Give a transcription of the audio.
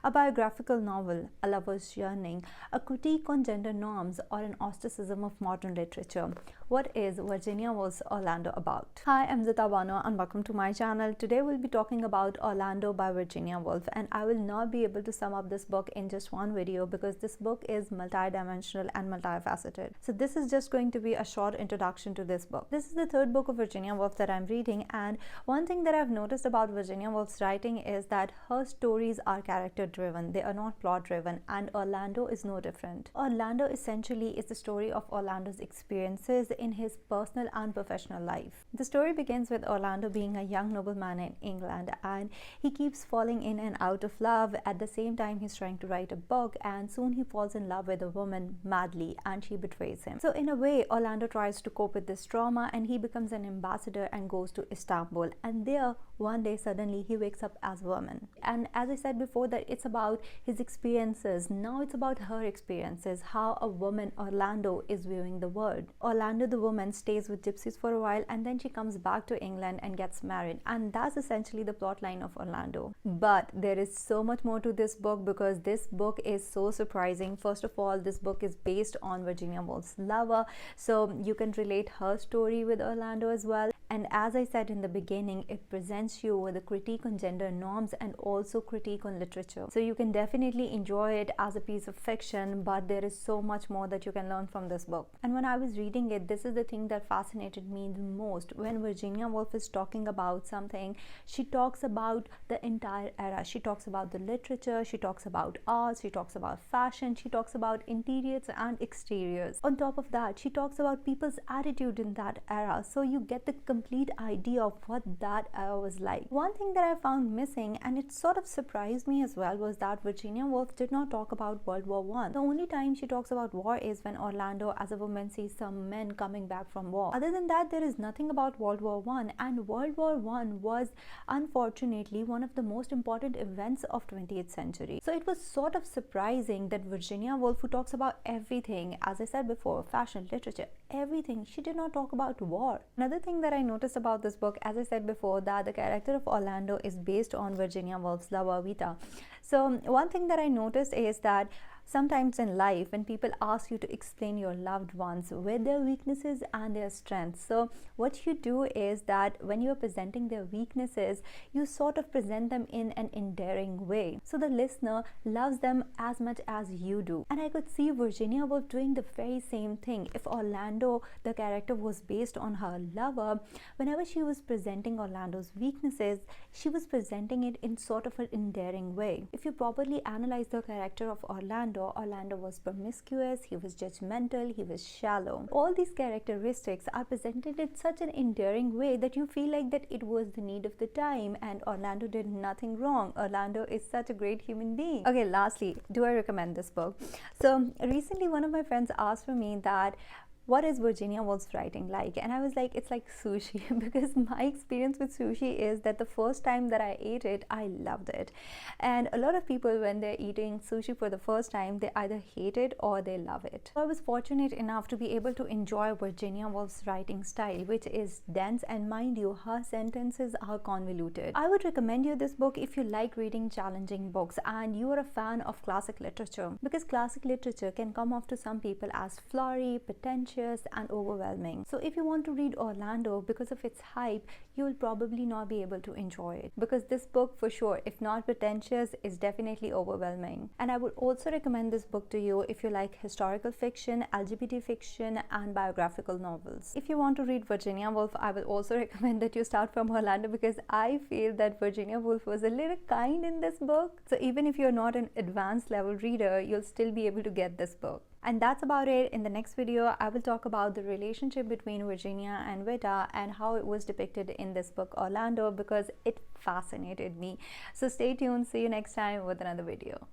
a biographical novel, a lover's yearning, a critique on gender norms, or an ostracism of modern literature. What is Virginia Woolf's Orlando about? Hi, I'm zartab Bano and welcome to my channel. Today we'll be talking about Orlando by Virginia Woolf, and I will not be able to sum up this book in just one video because this book is multi-dimensional and multifaceted. So this is just going to be a short introduction to this book. This is the third book of Virginia Woolf that I'm reading, and one thing that I've noticed about Virginia Woolf's writing is that her stories are character driven. They are not plot driven, and Orlando is no different. Orlando essentially is the story of Orlando's experiences in his personal and professional life. The story begins with Orlando being a young nobleman in England, and he keeps falling in and out of love. At the same time, he's trying to write a book, and soon he falls in love with a woman madly and she betrays him. So in a way, Orlando tries to cope with this trauma and he becomes an ambassador and goes to Istanbul, and there one day suddenly he wakes up as a woman. And as I said before, that it's about his experiences. Now it's about her experiences, how a woman, Orlando, is viewing the world. Orlando the woman stays with gypsies for a while, and then she comes back to England and gets married, and that's essentially the plot line of Orlando. But there is so much more to this book because this book is so surprising. First of all, this book is based on Virginia Woolf's lover, so you can relate her story with Orlando as well. And as I said in the beginning, it presents you with a critique on gender norms and also critique on literature. So you can definitely enjoy it as a piece of fiction, but there is so much more that you can learn from this book. And when I was reading it, this is the thing that fascinated me the most. When Virginia Woolf is talking about something, she talks about the entire era. She talks about the literature, she talks about art, she talks about fashion, she talks about interiors and exteriors. On top of that, she talks about people's attitude in that era. So you get the complete idea of what that era was like. One thing that I found missing, and it sort of surprised me as well, was that Virginia Woolf did not talk about World War I. The only time she talks about war is when Orlando as a woman sees some men coming back from war. Other than that, there is nothing about World War I, and World War I was unfortunately one of the most important events of 20th century. So it was sort of surprising that Virginia Woolf, who talks about everything, as I said before, fashion, literature, everything, she did not talk about war. Another thing that I noticed about this book, as I said before, that the character of Orlando is based on Virginia Woolf's lover Vita. So one thing that I noticed is that sometimes in life, when people ask you to explain your loved ones with their weaknesses and their strengths, so what you do is that when you are presenting their weaknesses, you sort of present them in an endearing way, so the listener loves them as much as you do. And I could see Virginia Woolf doing the very same thing. If Orlando, the character, was based on her lover, whenever she was presenting Orlando's weaknesses, she was presenting it in sort of an endearing way. If you properly analyze the character of Orlando was promiscuous, he was judgmental, he was shallow. All these characteristics are presented in such an endearing way that you feel like that it was the need of the time and Orlando did nothing wrong. Orlando is such a great human being. Okay, lastly, do I recommend this book? So recently one of my friends asked for me that what is Virginia Woolf's writing like? And I was like, it's like sushi because my experience with sushi is that the first time that I ate it, I loved it. And a lot of people, when they're eating sushi for the first time, they either hate it or they love it. So I was fortunate enough to be able to enjoy Virginia Woolf's writing style, which is dense, and mind you, her sentences are convoluted. I would recommend you this book if you like reading challenging books and you are a fan of classic literature, because classic literature can come off to some people as flowery, pretentious, and overwhelming. So if you want to read Orlando, because of its hype, you will probably not be able to enjoy it, because this book, for sure, if not pretentious, is definitely overwhelming. And I would also recommend this book to you if you like historical fiction, LGBT fiction, and biographical novels. If you want to read Virginia Woolf, I will also recommend that you start from Orlando, because I feel that Virginia Woolf was a little kind in this book. So even if you're not an advanced level reader, you'll still be able to get this book. And that's about it. In the next video, I will talk about the relationship between Virginia and Vita and how it was depicted in this book Orlando, because it fascinated me. So stay tuned. See you next time with another video.